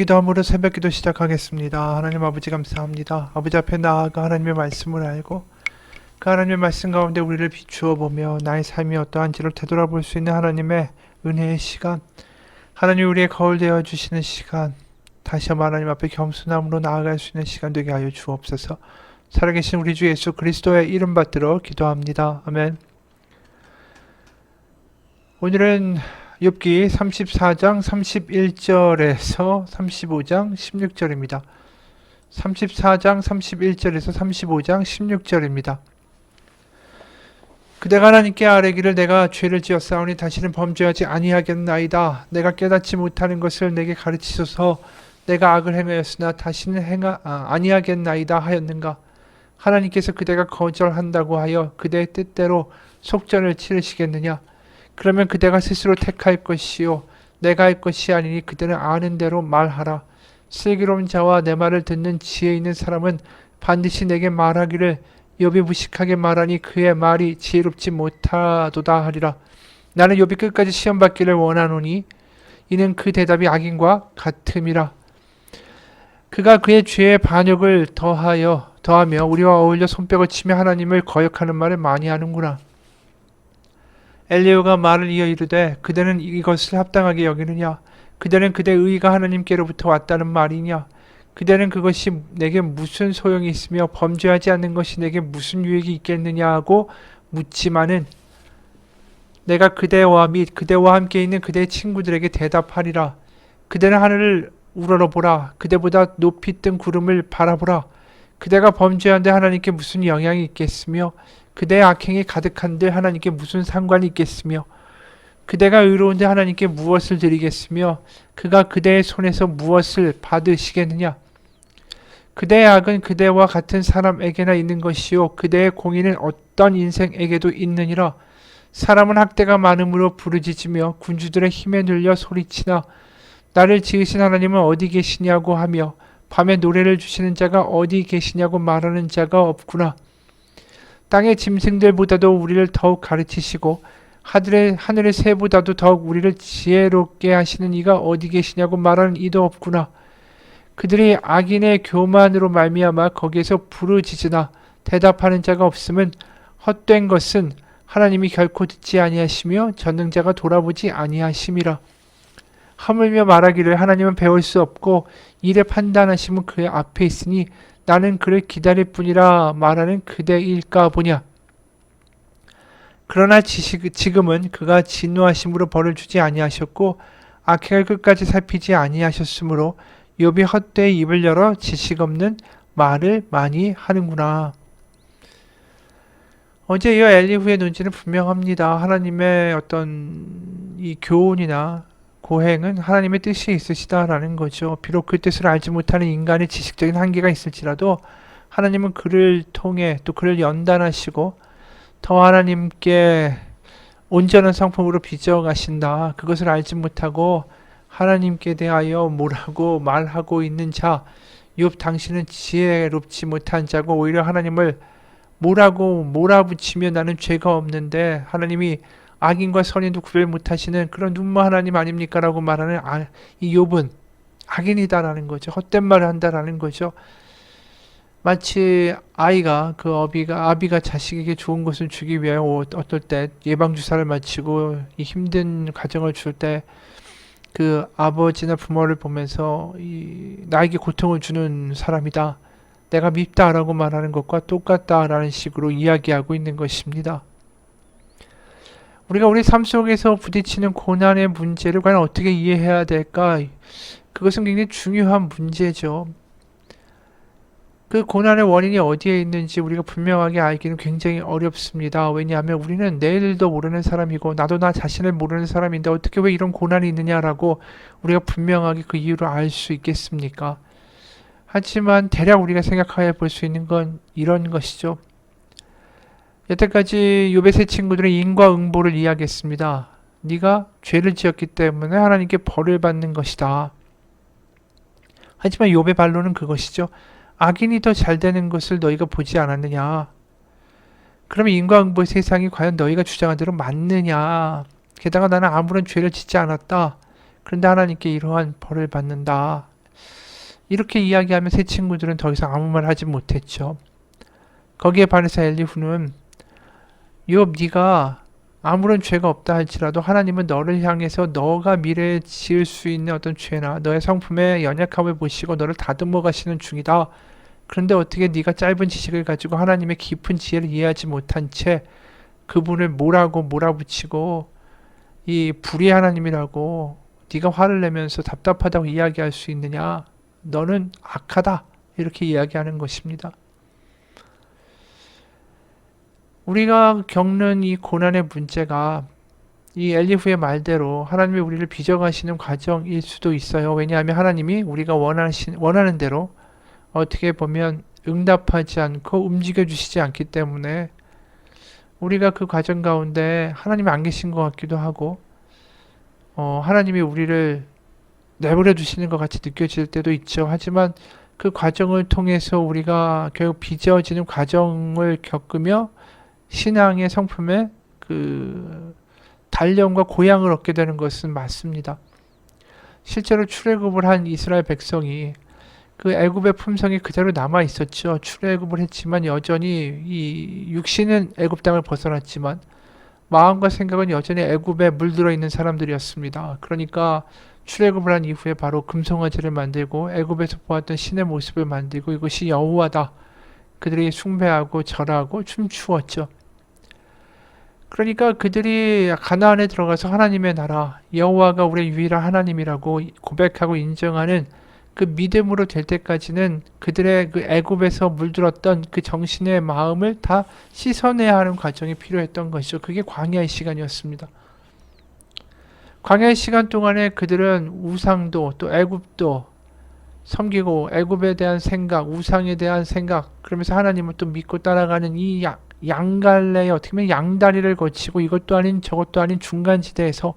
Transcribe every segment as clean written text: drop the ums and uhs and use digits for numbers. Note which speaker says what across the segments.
Speaker 1: 기도함으로 새벽기도 시작하겠습니다. 하나님 아버지 감사합니다. 아버지 앞에 나아가 하나님의 말씀을 알고 그 하나님의 말씀 가운데 우리를 비추어 보며 나의 삶이 어떠한지를 되돌아볼 수 있는 하나님의 은혜의 시간, 하나님 우리의 거울 되어 주시는 시간, 다시 한번 하나님 앞에 겸손함으로 나아갈 수 있는 시간 되게 하여 주옵소서. 살아계신 우리 주 예수 그리스도의 이름 받들어 기도합니다. 아멘. 오늘은 욥기 34장 31절에서 35장 16절입니다. 34장 31절에서 35장 16절입니다. 그대가 하나님께 아뢰기를 내가 죄를 지었사오니 다시는 범죄하지 아니하겠나이다. 내가 깨닫지 못하는 것을 내게 가르치소서. 내가 악을 행하였으나 다시는 아니하겠나이다 하였는가. 하나님께서 그대가 거절한다고 하여 그대의 뜻대로 속전을 치르시겠느냐. 그러면 그대가 스스로 택할 것이요 내가 할 것이 아니니 그대는 아는 대로 말하라. 슬기로운 자와 내 말을 듣는 지혜 있는 사람은 반드시 내게 말하기를 욥이 무식하게 말하니 그의 말이 지혜롭지 못하도다 하리라. 나는 욥이 끝까지 시험받기를 원하노니 이는 그 대답이 악인과 같음이라. 그가 그의 죄의 반역을 더하며 우리와 어울려 손뼉을 치며 하나님을 거역하는 말을 많이 하는구나. 엘리후가 말을 이어 이르되 그대는 이것을 합당하게 여기느냐. 그대는 그대의 의가 하나님께로부터 왔다는 말이냐. 그대는 그것이 내게 무슨 소용이 있으며 범죄하지 않는 것이 내게 무슨 유익이 있겠느냐 하고 묻지만은 내가 그대와 및 그대와 함께 있는 그대의 친구들에게 대답하리라. 그대는 하늘을 우러러보라. 그대보다 높이 뜬 구름을 바라보라. 그대가 범죄한데 하나님께 무슨 영향이 있겠으며 그대의 악행이 가득한데 하나님께 무슨 상관이 있겠으며 그대가 의로운데 하나님께 무엇을 드리겠으며 그가 그대의 손에서 무엇을 받으시겠느냐. 그대의 악은 그대와 같은 사람에게나 있는 것이요 그대의 공의는 어떤 인생에게도 있느니라. 사람은 학대가 많음으로 부르짖으며 군주들의 힘에 눌려 소리치나 나를 지으신 하나님은 어디 계시냐고 하며 밤에 노래를 주시는 자가 어디 계시냐고 말하는 자가 없구나. 땅의 짐승들보다도 우리를 더욱 가르치시고 하늘의 새보다도 더욱 우리를 지혜롭게 하시는 이가 어디 계시냐고 말하는 이도 없구나. 그들이 악인의 교만으로 말미암아 거기에서 부르짖으나 대답하는 자가 없음은 헛된 것은 하나님이 결코 듣지 아니하시며 전능자가 돌아보지 아니하심이라. 하물며 말하기를 하나님은 배울 수 없고 일에 판단하심은 그의 앞에 있으니 나는 그를 기다릴 뿐이라 말하는 그대일까 보냐. 그러나 지금은 그가 진노하심으로 벌을 주지 아니하셨고 악행을 끝까지 살피지 아니하셨으므로 욥이 헛되이 입을 열어 지식 없는 말을 많이 하는구나. 어제 이어 엘리후의 논지는 분명합니다. 하나님의 어떤 이 교훈이나 고행은 하나님의 뜻이 있으시다라는 거죠. 비록 그 뜻을 알지 못하는 인간의 지식적인 한계가 있을지라도 하나님은 그를 통해 또 그를 연단하시고 더 하나님께 온전한 성품으로 빚어가신다. 그것을 알지 못하고 하나님께 대하여 뭐라고 말하고 있는 자, 욥 당신은 지혜롭지 못한 자고 오히려 하나님을 뭐라고 몰아붙이며 나는 죄가 없는데 하나님이 악인과 선인도 구별 못하시는 그런 눈먼 하나님 아닙니까? 라고 말하는 이 욥은 악인이다라는 거죠. 헛된 말을 한다라는 거죠. 마치 아비가 자식에게 좋은 것을 주기 위하여 어떨 때 예방주사를 마치고 이 힘든 가정을 줄 때 그 아버지나 부모를 보면서 나에게 고통을 주는 사람이다. 내가 밉다라고 말하는 것과 똑같다라는 식으로 이야기하고 있는 것입니다. 우리가 우리 삶 속에서 부딪히는 고난의 문제를 과연 어떻게 이해해야 될까? 그것은 굉장히 중요한 문제죠. 그 고난의 원인이 어디에 있는지 우리가 분명하게 알기는 굉장히 어렵습니다. 왜냐하면 우리는 내일도 모르는 사람이고 나도 나 자신을 모르는 사람인데 어떻게 왜 이런 고난이 있느냐라고 우리가 분명하게 그 이유를 알 수 있겠습니까? 하지만 대략 우리가 생각해 볼 수 있는 건 이런 것이죠. 여태까지 욥의 세 친구들은 인과응보를 이야기했습니다. 네가 죄를 지었기 때문에 하나님께 벌을 받는 것이다. 하지만 욥의 반론은 그것이죠. 악인이 더 잘 되는 것을 너희가 보지 않았느냐. 그러면 인과응보의 세상이 과연 너희가 주장한 대로 맞느냐. 게다가 나는 아무런 죄를 짓지 않았다. 그런데 하나님께 이러한 벌을 받는다. 이렇게 이야기하면 세 친구들은 더 이상 아무 말 하지 못했죠. 거기에 반해서 엘리후는 욥 네가 아무런 죄가 없다 할지라도 하나님은 너를 향해서 너가 미래에 지을 수 있는 어떤 죄나 너의 성품의 연약함을 보시고 너를 다듬어 가시는 중이다. 그런데 어떻게 네가 짧은 지식을 가지고 하나님의 깊은 지혜를 이해하지 못한 채 그분을 뭐라고 몰아붙이고 이 불의 하나님이라고 네가 화를 내면서 답답하다고 이야기할 수 있느냐? 너는 악하다. 이렇게 이야기하는 것입니다. 우리가 겪는 이 고난의 문제가 이 엘리후의 말대로 하나님이 우리를 빚어가시는 과정일 수도 있어요. 왜냐하면 하나님이 우리가 원하는 대로 어떻게 보면 응답하지 않고 움직여 주시지 않기 때문에 우리가 그 과정 가운데 하나님이 안 계신 것 같기도 하고 하나님이 우리를 내버려 두시는 것 같이 느껴질 때도 있죠. 하지만 그 과정을 통해서 우리가 결국 빚어지는 과정을 겪으며 신앙의 성품에 그 단련과 고향을 얻게 되는 것은 맞습니다. 실제로 출애굽을 한 이스라엘 백성이 그 애굽의 품성이 그대로 남아 있었죠. 출애굽을 했지만 여전히 이 육신은 애굽 땅을 벗어났지만 마음과 생각은 여전히 애굽에 물들어 있는 사람들이었습니다. 그러니까 출애굽을 한 이후에 바로 금송아지를 만들고 애굽에서 보았던 신의 모습을 만들고 이것이 여호와다. 그들이 숭배하고 절하고 춤추었죠. 그러니까 그들이 가나안에 들어가서 하나님의 나라 여호와가 우리의 유일한 하나님이라고 고백하고 인정하는 그 믿음으로 될 때까지는 그들의 그 애굽에서 물들었던 그 정신의 마음을 다 씻어내야 하는 과정이 필요했던 것이죠. 그게 광야의 시간이었습니다. 광야의 시간 동안에 그들은 우상도 또 애굽도 섬기고 애굽에 대한 생각, 우상에 대한 생각, 그러면서 하나님을 또 믿고 따라가는 이 양갈래의 어떻게 보면 양다리를 거치고 이것도 아닌 저것도 아닌 중간지대에서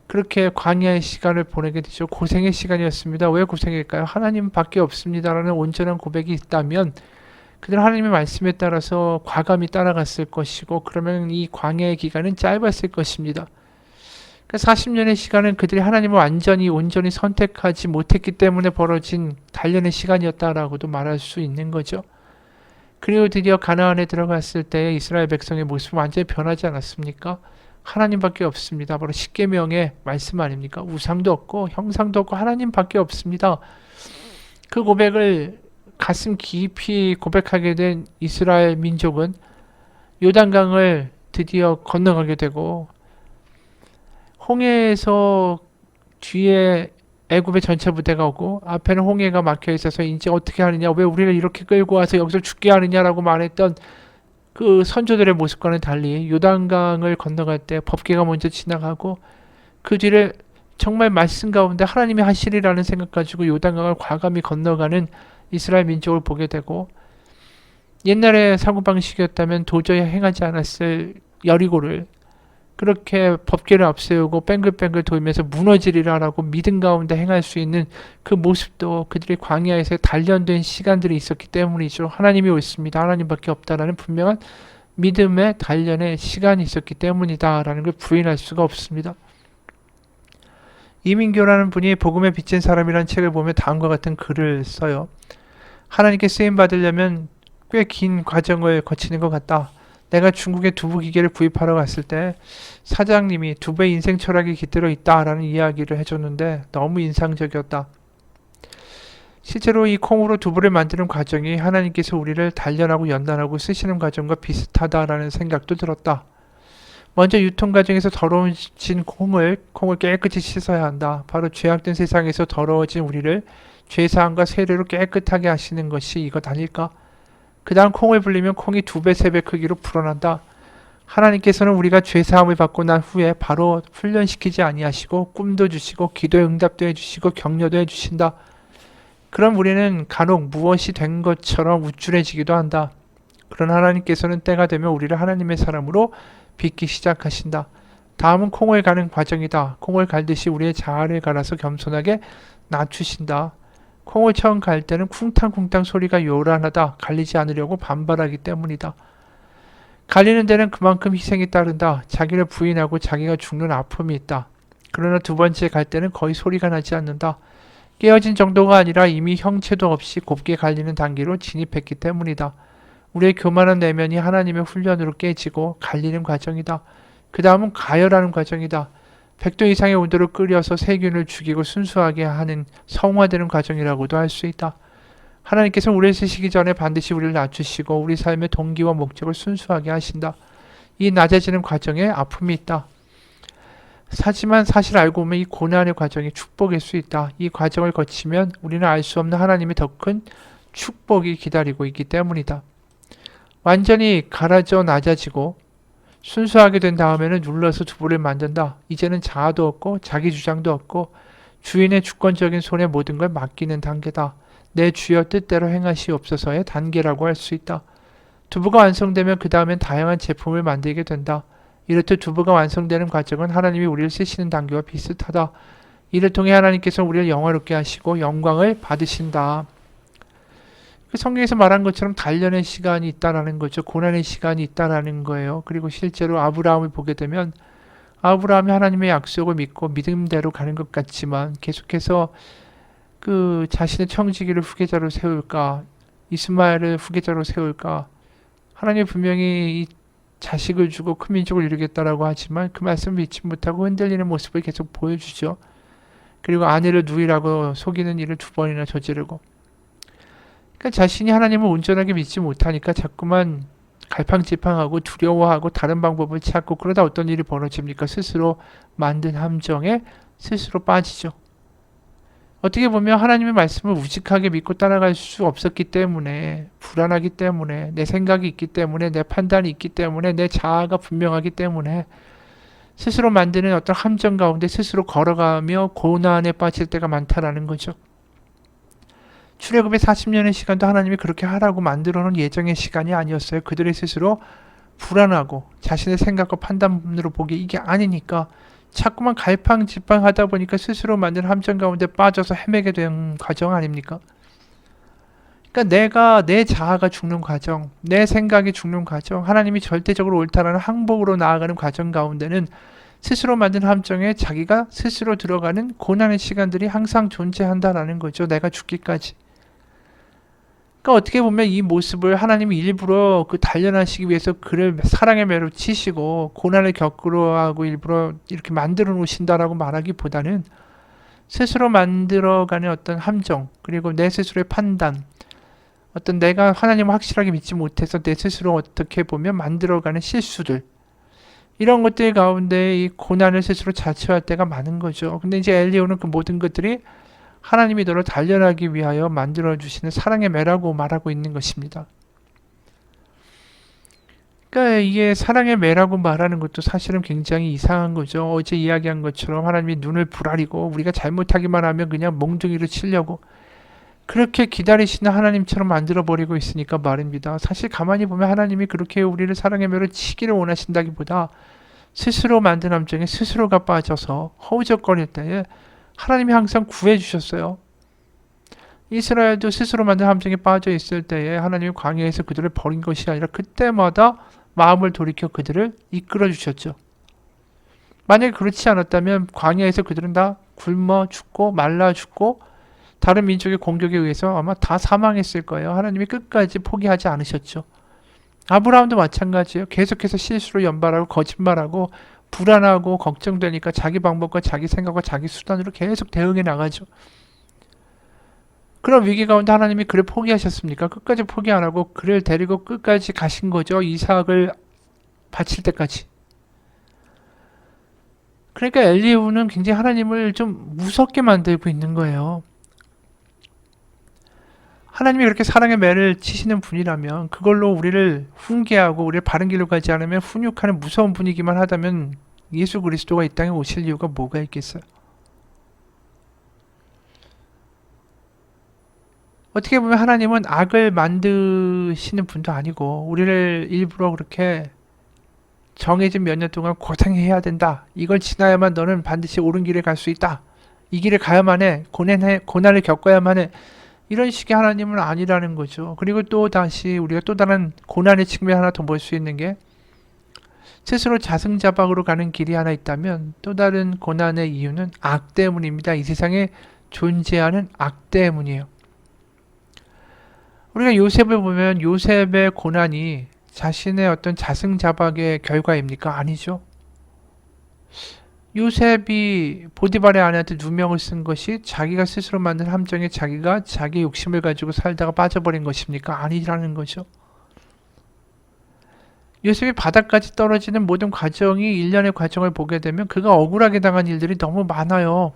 Speaker 1: 그렇게 광야의 시간을 보내게 되죠. 고생의 시간이었습니다. 왜 고생일까요? 하나님밖에 없습니다라는 온전한 고백이 있다면 그들은 하나님의 말씀에 따라서 과감히 따라갔을 것이고 그러면 이 광야의 기간은 짧았을 것입니다. 40년의 시간은 그들이 하나님을 완전히 온전히 선택하지 못했기 때문에 벌어진 단련의 시간이었다라고도 말할 수 있는 거죠. 그리고 드디어 가나안에 들어갔을 때 이스라엘 백성의 모습은 완전히 변하지 않았습니까? 하나님밖에 없습니다. 바로 십계명의 말씀 아닙니까? 우상도 없고 형상도 없고 하나님밖에 없습니다. 그 고백을 가슴 깊이 고백하게 된 이스라엘 민족은 요단강을 드디어 건너가게 되고 홍해에서 뒤에 애굽의 전체 부대가 오고 앞에는 홍해가 막혀 있어서 이제 어떻게 하느냐, 왜 우리를 이렇게 끌고 와서 여기서 죽게 하느냐라고 말했던 그 선조들의 모습과는 달리 요단강을 건너갈 때 법궤가 먼저 지나가고 그 뒤를 정말 말씀 가운데 하나님이 하시리라는 생각 가지고 요단강을 과감히 건너가는 이스라엘 민족을 보게 되고 옛날의 사고방식이었다면 도저히 행하지 않았을 여리고를 그렇게 법궤를 앞세우고 뱅글뱅글 돌면서 무너지리라라고 믿음 가운데 행할 수 있는 그 모습도 그들이 광야에서 단련된 시간들이 있었기 때문이죠. 하나님이 옳습니다. 하나님밖에 없다라는 분명한 믿음의 단련의 시간이 있었기 때문이다라는 걸 부인할 수가 없습니다. 이민교라는 분이 복음에 비친 사람이라는 책을 보면 다음과 같은 글을 써요. 하나님께 쓰임 받으려면 꽤 긴 과정을 거치는 것 같다. 내가 중국의 두부 기계를 구입하러 갔을 때 사장님이 두부의 인생 철학이 깃들어 있다라는 이야기를 해줬는데 너무 인상적이었다. 실제로 이 콩으로 두부를 만드는 과정이 하나님께서 우리를 단련하고 연단하고 쓰시는 과정과 비슷하다라는 생각도 들었다. 먼저 유통 과정에서 더러워진 콩을 깨끗이 씻어야 한다. 바로 죄악된 세상에서 더러워진 우리를 죄사함과 세례로 깨끗하게 하시는 것이 이것 아닐까? 그 다음 콩을 불리면 콩이 2배, 3배 크기로 불어난다. 하나님께서는 우리가 죄사함을 받고 난 후에 바로 훈련시키지 아니하시고 꿈도 주시고 기도의 응답도 해주시고 격려도 해주신다. 그럼 우리는 간혹 무엇이 된 것처럼 우쭐해지기도 한다. 그런 하나님께서는 때가 되면 우리를 하나님의 사람으로 빚기 시작하신다. 다음은 콩을 가는 과정이다. 콩을 갈듯이 우리의 자아를 갈아서 겸손하게 낮추신다. 콩을 처음 갈 때는 쿵탕쿵탕 소리가 요란하다. 갈리지 않으려고 반발하기 때문이다. 갈리는 데는 그만큼 희생이 따른다. 자기를 부인하고 자기가 죽는 아픔이 있다. 그러나 두 번째 갈 때는 거의 소리가 나지 않는다. 깨어진 정도가 아니라 이미 형체도 없이 곱게 갈리는 단계로 진입했기 때문이다. 우리의 교만한 내면이 하나님의 훈련으로 깨지고 갈리는 과정이다. 그 다음은 가열하는 과정이다. 100도 이상의 온도를 끓여서 세균을 죽이고 순수하게 하는 성화되는 과정이라고도 할 수 있다. 하나님께서 우리를 쓰시기 전에 반드시 우리를 낮추시고 우리 삶의 동기와 목적을 순수하게 하신다. 이 낮아지는 과정에 아픔이 있다. 하지만 사실 알고 보면 이 고난의 과정이 축복일 수 있다. 이 과정을 거치면 우리는 알 수 없는 하나님의 더 큰 축복이 기다리고 있기 때문이다. 완전히 갈아져 낮아지고 순수하게 된 다음에는 눌러서 두부를 만든다. 이제는 자아도 없고 자기 주장도 없고 주인의 주권적인 손에 모든 걸 맡기는 단계다. 내 주여 뜻대로 행하시옵소서의 단계라고 할 수 있다. 두부가 완성되면 그 다음엔 다양한 제품을 만들게 된다. 이렇듯 두부가 완성되는 과정은 하나님이 우리를 쓰시는 단계와 비슷하다. 이를 통해 하나님께서 우리를 영화롭게 하시고 영광을 받으신다. 성경에서 말한 것처럼 단련의 시간이 있다라는 거죠. 고난의 시간이 있다라는 거예요. 그리고 실제로 아브라함을 보게 되면 아브라함이 하나님의 약속을 믿고 믿음대로 가는 것 같지만 계속해서 그 자신의 청지기를 후계자로 세울까, 이스마엘을 후계자로 세울까, 하나님이 분명히 이 자식을 주고 큰 민족을 이루겠다라고 하지만 그 말씀을 믿지 못하고 흔들리는 모습을 계속 보여주죠. 그리고 아내를 누이라고 속이는 일을 2번이나 저지르고, 그러니까 자신이 하나님을 온전하게 믿지 못하니까 자꾸만 갈팡질팡하고 두려워하고 다른 방법을 찾고, 그러다 어떤 일이 벌어집니까? 스스로 만든 함정에 스스로 빠지죠. 어떻게 보면 하나님의 말씀을 우직하게 믿고 따라갈 수 없었기 때문에, 불안하기 때문에, 내 생각이 있기 때문에, 내 판단이 있기 때문에, 내 자아가 분명하기 때문에 스스로 만드는 어떤 함정 가운데 스스로 걸어가며 고난에 빠질 때가 많다라는 거죠. 출애굽의 40년의 시간도 하나님이 그렇게 하라고 만들어 놓은 예정의 시간이 아니었어요. 그들이 스스로 불안하고 자신의 생각과 판단으로 보기에 이게 아니니까 자꾸만 갈팡질팡하다 보니까 스스로 만든 함정 가운데 빠져서 헤매게 된 과정 아닙니까? 그러니까 내 자아가 죽는 과정, 내 생각이 죽는 과정, 하나님이 절대적으로 옳다라는 항복으로 나아가는 과정 가운데는 스스로 만든 함정에 자기가 스스로 들어가는 고난의 시간들이 항상 존재한다라는 거죠. 내가 죽기까지. 그러니까 어떻게 보면 이 모습을 하나님이 일부러 그 단련하시기 위해서 그를 사랑의 매로 치시고 고난을 겪으러 하고 일부러 이렇게 만들어 놓으신다라고 말하기보다는 스스로 만들어가는 어떤 함정, 그리고 내 스스로의 판단, 어떤 내가 하나님을 확실하게 믿지 못해서 내 스스로 어떻게 보면 만들어가는 실수들, 이런 것들 가운데 이 고난을 스스로 자처할 때가 많은 거죠. 근데 이제 엘리야는 그 모든 것들이 하나님이 너를 단련하기 위하여 만들어주시는 사랑의 매라고 말하고 있는 것입니다. 그러니까 이게 사랑의 매라고 말하는 것도 사실은 굉장히 이상한 거죠. 어제 이야기한 것처럼 하나님이 눈을 부라리고 우리가 잘못하기만 하면 그냥 몽둥이로 치려고 그렇게 기다리시는 하나님처럼 만들어버리고 있으니까 말입니다. 사실 가만히 보면 하나님이 그렇게 우리를 사랑의 매로 치기를 원하신다기보다 스스로 만든 함정에 스스로가 빠져서 허우적거릴 때에 하나님이 항상 구해주셨어요. 이스라엘도 스스로 만든 함정에 빠져 있을 때에 하나님이 광야에서 그들을 버린 것이 아니라 그때마다 마음을 돌이켜 그들을 이끌어 주셨죠. 만약에 그렇지 않았다면 광야에서 그들은 다 굶어 죽고 말라 죽고 다른 민족의 공격에 의해서 아마 다 사망했을 거예요. 하나님이 끝까지 포기하지 않으셨죠. 아브라함도 마찬가지예요. 계속해서 실수로 연발하고 거짓말하고 불안하고 걱정되니까 자기 방법과 자기 생각과 자기 수단으로 계속 대응해 나가죠. 그런 위기 가운데 하나님이 그를 포기하셨습니까? 끝까지 포기 안 하고 그를 데리고 끝까지 가신 거죠. 이삭을 바칠 때까지. 그러니까 엘리후는 굉장히 하나님을 좀 무섭게 만들고 있는 거예요. 하나님이 그렇게 사랑의 매를 치시는 분이라면 그걸로 우리를 훈계하고 우리를 바른 길로 가지 않으면 훈육하는 무서운 분이기만 하다면 예수 그리스도가 이 땅에 오실 이유가 뭐가 있겠어요? 어떻게 보면 하나님은 악을 만드시는 분도 아니고 우리를 일부러 그렇게 정해진 몇 년 동안 고생해야 된다. 이걸 지나야만 너는 반드시 옳은 길에 갈 수 있다. 이 길을 가야만 해. 고난을 겪어야만 해. 이런 식의 하나님은 아니라는 거죠. 그리고 또 다시 우리가 또 다른 고난의 측면 하나 더 볼 수 있는 게 스스로 자승자박으로 가는 길이 하나 있다면 또 다른 고난의 이유는 악 때문입니다. 이 세상에 존재하는 악 때문이에요. 우리가 요셉을 보면 요셉의 고난이 자신의 어떤 자승자박의 결과입니까? 아니죠. 요셉이 보디발의 아내한테 누명을 쓴 것이 자기가 스스로 만든 함정에 자기가 자기 욕심을 가지고 살다가 빠져버린 것입니까? 아니라는 거죠. 요셉이 바닥까지 떨어지는 모든 과정이 일련의 과정을 보게 되면 그가 억울하게 당한 일들이 너무 많아요.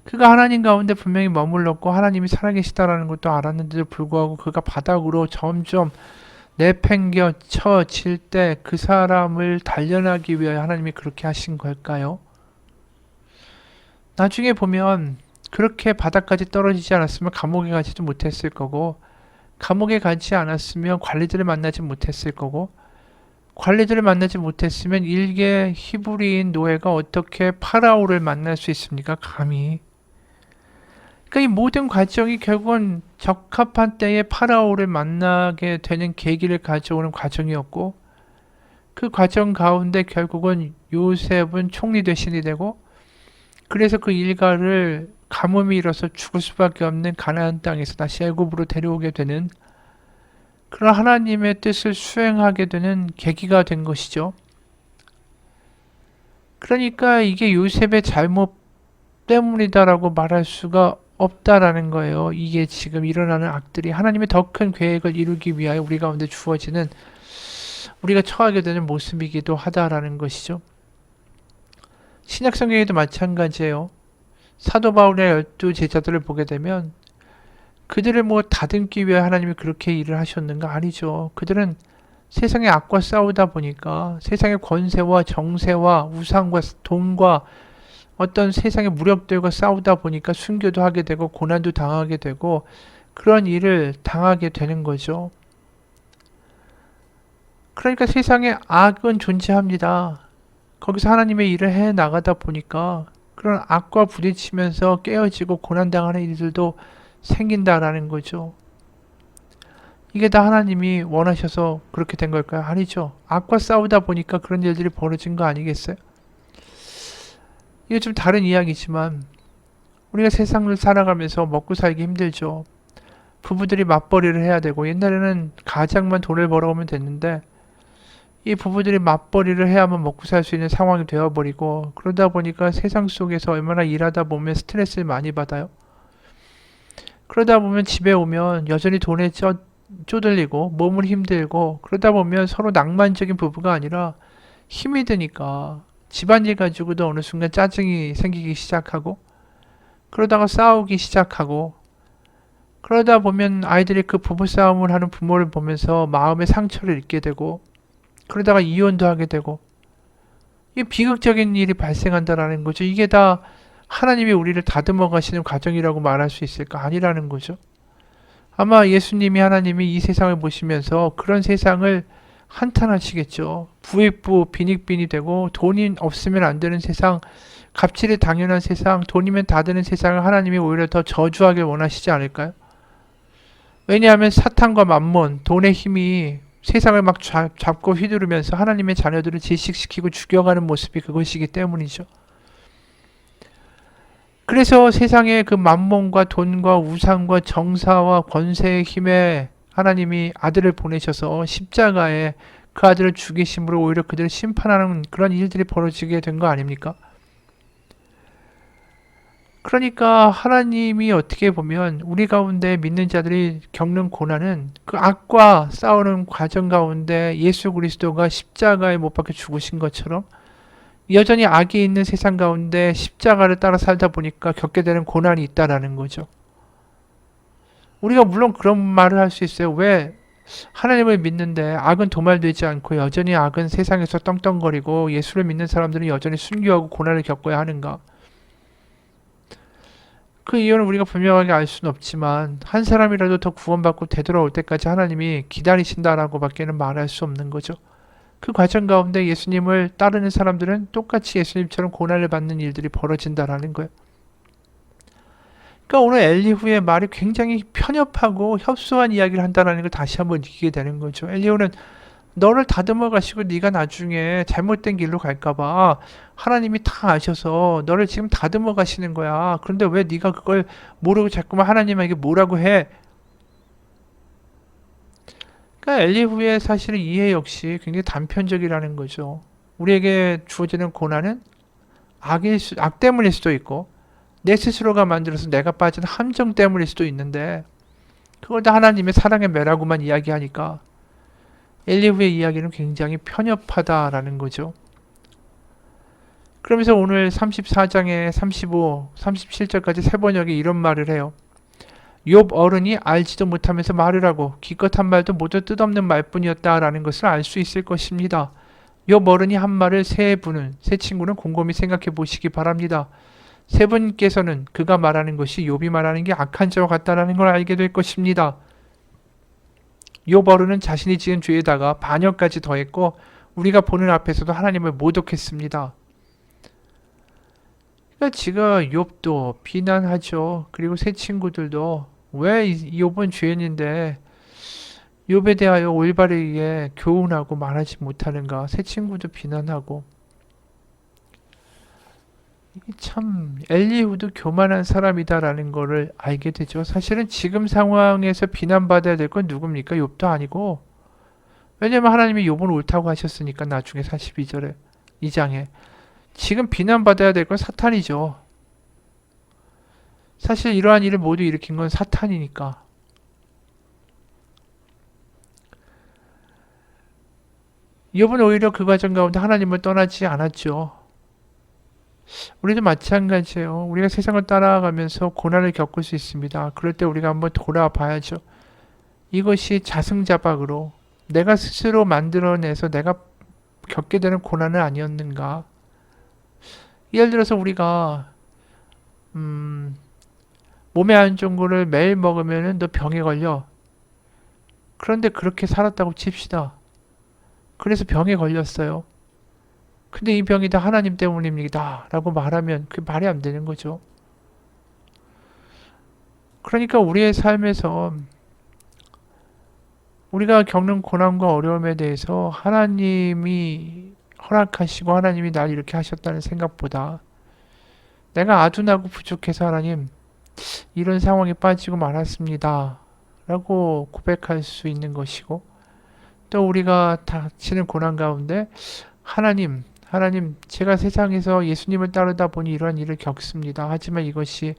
Speaker 1: 그가 하나님 가운데 분명히 머물렀고 하나님이 살아계시다라는 것도 알았는데도 불구하고 그가 바닥으로 점점 내팽겨쳐질 때 그 사람을 단련하기 위해 하나님이 그렇게 하신 걸까요? 나중에 보면 그렇게 바닥까지 떨어지지 않았으면 감옥에 가지도 못했을 거고, 감옥에 가지 않았으면 관리들을 만나지 못했을 거고, 관리들을 만나지 못했으면 일개 히브리인 노예가 어떻게 파라오를 만날 수 있습니까? 감히. 그러니까 이 모든 과정이 결국은 적합한 때에 파라오를 만나게 되는 계기를 가져오는 과정이었고, 그 과정 가운데 결국은 요셉은 총리 대신이 되고, 그래서 그 일가를 가뭄이 일어서 죽을 수밖에 없는 가나안 땅에서 다시 애굽으로 데려오게 되는 그런 하나님의 뜻을 수행하게 되는 계기가 된 것이죠. 그러니까 이게 요셉의 잘못 때문이다라고 말할 수가 없다라는 거예요. 이게 지금 일어나는 악들이 하나님의 더 큰 계획을 이루기 위하여 우리 가운데 주어지는, 우리가 처하게 되는 모습이기도 하다라는 것이죠. 신약 성경에도 마찬가지예요. 사도 바울의 12제자들을 보게 되면 그들을 다듬기 위해 하나님이 그렇게 일을 하셨는가? 아니죠. 그들은 세상의 악과 싸우다 보니까 세상의 권세와 정세와 우상과 돈과 어떤 세상의 무력들과 싸우다 보니까 순교도 하게 되고 고난도 당하게 되고 그런 일을 당하게 되는 거죠. 그러니까 세상에 악은 존재합니다. 거기서 하나님의 일을 해 나가다 보니까 그런 악과 부딪히면서 깨어지고 고난당하는 일들도 생긴다라는 거죠. 이게 다 하나님이 원하셔서 그렇게 된 걸까요? 아니죠. 악과 싸우다 보니까 그런 일들이 벌어진 거 아니겠어요? 이게 좀 다른 이야기지만 우리가 세상을 살아가면서 먹고 살기 힘들죠. 부부들이 맞벌이를 해야 되고, 옛날에는 가장만 돈을 벌어오면 됐는데 이 부부들이 맞벌이를 해야만 먹고 살 수 있는 상황이 되어버리고, 그러다 보니까 세상 속에서 얼마나 일하다 보면 스트레스를 많이 받아요. 그러다 보면 집에 오면 여전히 돈에 쪼들리고 몸은 힘들고, 그러다 보면 서로 낭만적인 부부가 아니라 힘이 드니까 집안일 가지고도 어느 순간 짜증이 생기기 시작하고, 그러다가 싸우기 시작하고, 그러다 보면 아이들이 그 부부싸움을 하는 부모를 보면서 마음의 상처를 입게 되고, 그러다가 이혼도 하게 되고, 이 비극적인 일이 발생한다라는 거죠. 이게 다 하나님이 우리를 다듬어 가시는 과정이라고 말할 수 있을까? 아니라는 거죠. 아마 예수님이, 하나님이 이 세상을 보시면서 그런 세상을 한탄하시겠죠. 부익부 빈익빈이 되고 돈이 없으면 안 되는 세상, 갑질이 당연한 세상, 돈이면 다 되는 세상을 하나님이 오히려 더 저주하길 원하시지 않을까요? 왜냐하면 사탄과 만몬, 돈의 힘이 세상을 막 잡고 휘두르면서 하나님의 자녀들을 질식시키고 죽여가는 모습이 그것이기 때문이죠. 그래서 세상의 그 만몬과 돈과 우상과 정사와 권세의 힘에 하나님이 아들을 보내셔서 십자가에 그 아들을 죽이심으로 오히려 그들을 심판하는 그런 일들이 벌어지게 된 거 아닙니까? 그러니까 하나님이 어떻게 보면 우리 가운데 믿는 자들이 겪는 고난은 그 악과 싸우는 과정 가운데 예수 그리스도가 십자가에 못 박혀 죽으신 것처럼 여전히 악이 있는 세상 가운데 십자가를 따라 살다 보니까 겪게 되는 고난이 있다라는 거죠. 우리가 물론 그런 말을 할 수 있어요. 왜 하나님을 믿는데 악은 도말되지 않고 여전히 악은 세상에서 떵떵거리고 예수를 믿는 사람들은 여전히 순교하고 고난을 겪어야 하는가? 그 이유는 우리가 분명하게 알 수는 없지만 한 사람이라도 더 구원받고 되돌아올 때까지 하나님이 기다리신다라고 밖에는 말할 수 없는 거죠. 그 과정 가운데 예수님을 따르는 사람들은 똑같이 예수님처럼 고난을 받는 일들이 벌어진다라는 거예요. 그러니까 오늘 엘리후의 말이 굉장히 편협하고 협소한 이야기를 한다는 걸 다시 한번 느끼게 되는 거죠. 엘리후는 너를 다듬어 가시고 네가 나중에 잘못된 길로 갈까봐 하나님이 다 아셔서 너를 지금 다듬어 가시는 거야. 그런데 왜 네가 그걸 모르고 자꾸만 하나님에게 뭐라고 해? 그러니까 엘리후의 사실은 이해 역시 굉장히 단편적이라는 거죠. 우리에게 주어지는 고난은 악 때문일 수도 있고 내 스스로가 만들어서 내가 빠진 함정 때문일 수도 있는데 그걸 다 하나님의 사랑의 매라고만 이야기하니까 엘리후의 이야기는 굉장히 편협하다라는 거죠. 그러면서 오늘 34장에 35, 37절까지 세 번역에 이런 말을 해요. 욥 어른이 알지도 못하면서 말을 하고 기껏한 말도 모두 뜻없는 말뿐이었다라는 것을 알 수 있을 것입니다. 욥 어른이 한 말을 세 친구는 곰곰이 생각해 보시기 바랍니다. 세 분께서는 그가 말하는 것이 욥이 말하는 게 악한 자와 같다라는 걸 알게 될 것입니다. 욥 어른은 자신이 지은 죄에다가 반역까지 더했고 우리가 보는 앞에서도 하나님을 모독했습니다. 그러니까 지금 욥도 비난하죠. 그리고 세 친구들도 왜 욥은 죄인인데 욥에 대하여 올바르게 교훈하고 말하지 못하는가. 세 친구도 비난하고. 이게 참 엘리후도 교만한 사람이다라는 거를 알게 되죠. 사실은 지금 상황에서 비난받아야 될 건 누굽니까? 욥도 아니고. 왜냐면 하나님이 욥은 옳다고 하셨으니까 나중에 42절에 2장에 지금 비난받아야 될 건 사탄이죠. 사실 이러한 일을 모두 일으킨 건 사탄이니까. 욥은 오히려 그 과정 가운데 하나님을 떠나지 않았죠. 우리도 마찬가지예요. 우리가 세상을 따라가면서 고난을 겪을 수 있습니다. 그럴 때 우리가 한번 돌아봐야죠. 이것이 자승자박으로 내가 스스로 만들어내서 내가 겪게 되는 고난은 아니었는가. 예를 들어서 우리가 몸에 안 좋은 거를 매일 먹으면 너 병에 걸려. 그런데 그렇게 살았다고 칩시다. 그래서 병에 걸렸어요. 근데 이 병이 다 하나님 때문입니다. 라고 말하면 그게 말이 안 되는 거죠. 그러니까 우리의 삶에서 우리가 겪는 고난과 어려움에 대해서 하나님이 허락하시고 하나님이 날 이렇게 하셨다는 생각보다 내가 아둔하고 부족해서 하나님 이런 상황에 빠지고 말았습니다. 라고 고백할 수 있는 것이고 또 우리가 닥치는 고난 가운데 하나님 제가 세상에서 예수님을 따르다 보니 이러한 일을 겪습니다. 하지만 이것이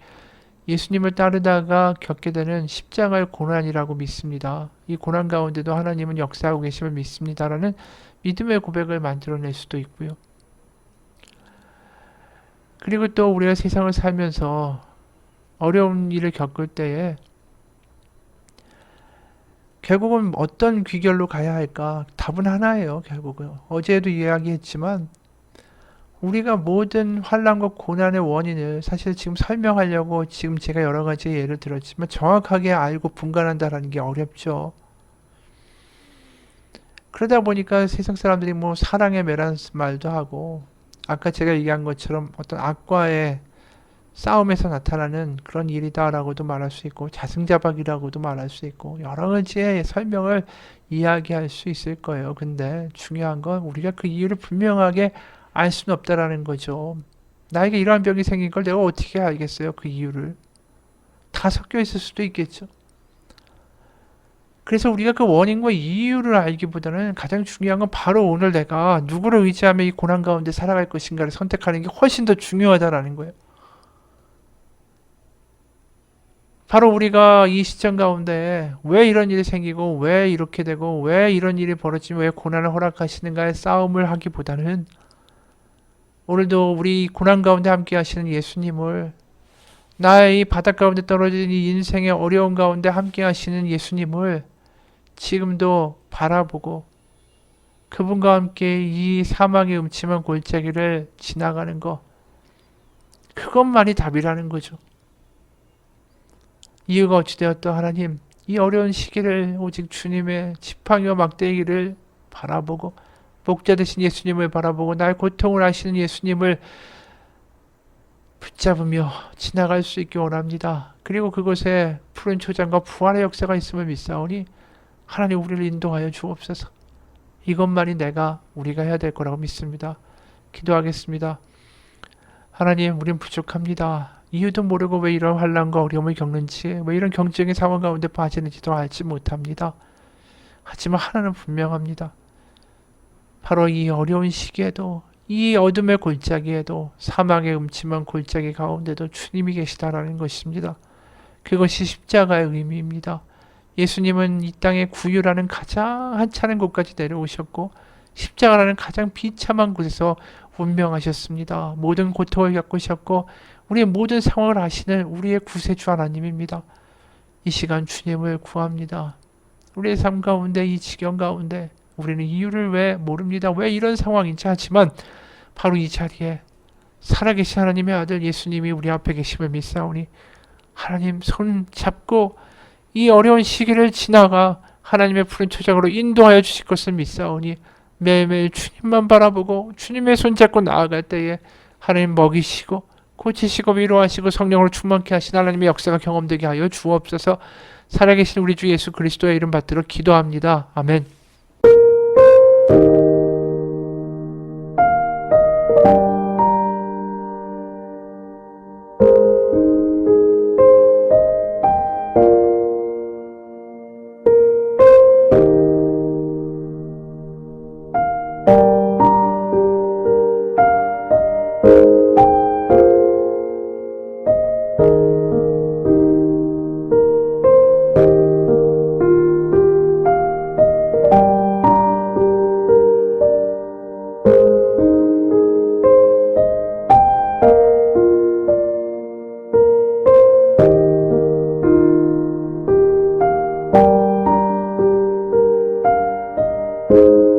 Speaker 1: 예수님을 따르다가 겪게 되는 십자가의 고난이라고 믿습니다. 이 고난 가운데도 하나님은 역사하고 계심을 믿습니다라는 믿음의 고백을 만들어낼 수도 있고요. 그리고 또 우리가 세상을 살면서 어려운 일을 겪을 때에 결국은 어떤 귀결로 가야 할까? 답은 하나예요, 결국은. 어제도 이야기했지만 우리가 모든 환난과 고난의 원인을 사실 지금 설명하려고 지금 제가 여러 가지 예를 들었지만 정확하게 알고 분간한다라는 게 어렵죠. 그러다 보니까 세상 사람들이 뭐 사랑의 매란 말도 하고 아까 제가 얘기한 것처럼 어떤 악과의 싸움에서 나타나는 그런 일이다라고도 말할 수 있고 자승자박이라고도 말할 수 있고 여러 가지의 설명을 이야기할 수 있을 거예요. 근데 중요한 건 우리가 그 이유를 분명하게 알 수는 없다라는 거죠. 나에게 이러한 병이 생긴 걸 내가 어떻게 알겠어요? 그 이유를. 다 섞여 있을 수도 있겠죠. 그래서 우리가 그 원인과 이유를 알기보다는 가장 중요한 건 바로 오늘 내가 누구를 의지하며 이 고난 가운데 살아갈 것인가를 선택하는 게 훨씬 더 중요하다라는 거예요. 바로 우리가 이 시점 가운데 왜 이런 일이 생기고 왜 이렇게 되고 왜 이런 일이 벌어지면 왜 고난을 허락하시는가의 싸움을 하기보다는 오늘도 우리 고난 가운데 함께 하시는 예수님을 나의 이 바닥 가운데 떨어진 이 인생의 어려운 가운데 함께 하시는 예수님을 지금도 바라보고 그분과 함께 이 사망의 음침한 골짜기를 지나가는 거 그것만이 답이라는 거죠. 이유가 어찌되었던 하나님 이 어려운 시기를 오직 주님의 지팡이와 막대기를 바라보고 목자 되신 예수님을 바라보고 나의 고통을 아시는 예수님을 붙잡으며 지나갈 수 있기 원합니다. 그리고 그곳에 푸른 초장과 부활의 역사가 있음을 믿사오니 하나님 우리를 인도하여 주옵소서. 이것만이 우리가 해야 될 거라고 믿습니다. 기도하겠습니다. 하나님, 우린 부족합니다. 이유도 모르고 왜 이런 환난과 어려움을 겪는지, 왜 이런 경제적인 상황 가운데 빠지는지도 알지 못합니다. 하지만 하나는 분명합니다. 바로 이 어려운 시기에도, 이 어둠의 골짜기에도, 사망의 음침한 골짜기 가운데도 주님이 계시다라는 것입니다. 그것이 십자가의 의미입니다. 예수님은 이 땅에 구유라는 가장 하찮은 곳까지 내려오셨고 십자가라는 가장 비참한 곳에서 운명하셨습니다. 모든 고통을 겪으셨고 우리의 모든 상황을 아시는 우리의 구세주 하나님입니다. 이 시간 주님을 구합니다. 우리의 삶 가운데 이 지경 가운데 우리는 이유를 왜 모릅니다. 왜 이런 상황인지 하지만 바로 이 자리에 살아계신 하나님의 아들 예수님이 우리 앞에 계심을 믿사오니 하나님 손 잡고 이 어려운 시기를 지나가 하나님의 푸른 초장으로 인도하여 주실 것을 믿사오니 매일매일 주님만 바라보고 주님의 손잡고 나아갈 때에 하나님 먹이시고 고치시고 위로하시고 성령으로 충만케 하신 하나님의 역사가 경험되게 하여 주옵소서. 살아계신 우리 주 예수 그리스도의 이름 받들어 기도합니다. 아멘. you